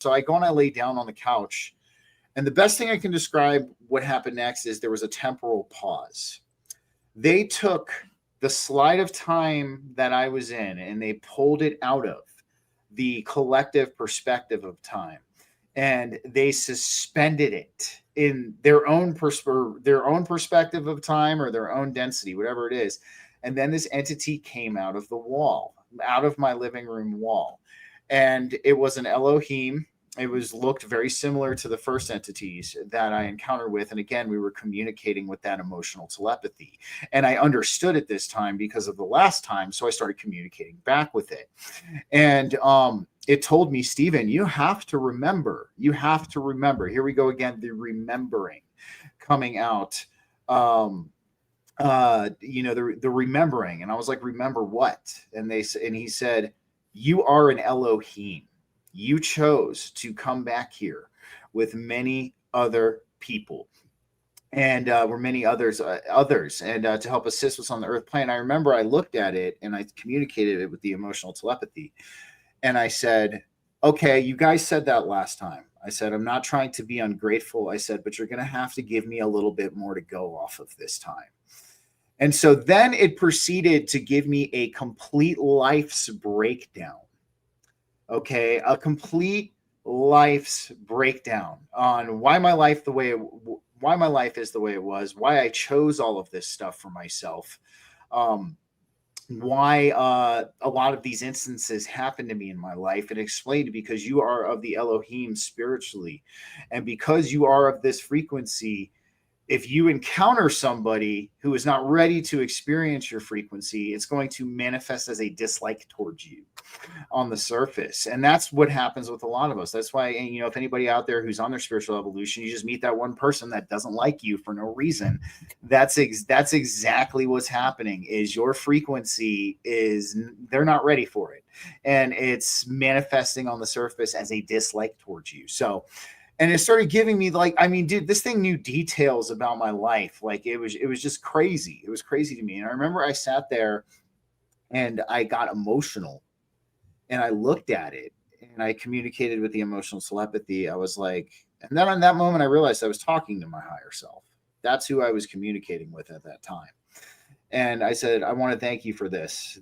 So I go and I lay down on the couch. And the best thing I can describe what happened next is there was a temporal pause. They took the slide of time that I was in and they pulled it out of the collective perspective of time, and they suspended it in their own perspective of time or their own density, whatever it is. And then this entity came out of the wall, out of my living room wall, and it was an Elohim. It was looked very similar to the first entities that I encountered with, and again, we were communicating with that emotional telepathy, and I understood it this time because of the last time, so I started communicating back with it. And it told me, Stephen, you have to remember. You have to remember. Here we go again, the remembering coming out. The remembering. And I was like, remember what? And he said, you are an Elohim. You chose to come back here with many other people. And were many others, and to help assist us on the earth plane. I remember I looked at it and I communicated it with the emotional telepathy. And I said, okay, you guys said that last time. I said, I'm not trying to be ungrateful. I said, but you're going to have to give me a little bit more to go off of this time. And so then it proceeded to give me a complete life's breakdown. Okay, a complete life's breakdown on why my life is the way it was, why I chose all of this stuff for myself, why a lot of these instances happened to me in my life, and explained because you are of the Elohim spiritually, and because you are of this frequency, if you encounter somebody who is not ready to experience your frequency, it's going to manifest as a dislike towards you on the surface. And that's what happens with a lot of us. That's why, if anybody out there who's on their spiritual evolution, you just meet that one person that doesn't like you for no reason. That's exactly what's happening. Is your frequency they're not ready for it. And it's manifesting on the surface as a dislike towards you. So, and it started giving me dude, this thing knew details about my life. Like it was just crazy. It was crazy to me. And I remember I sat there and I got emotional and I looked at it and I communicated with the emotional telepathy. I was like, and then in that moment, I realized I was talking to my higher self. That's who I was communicating with at that time. And I said, I want to thank you for this.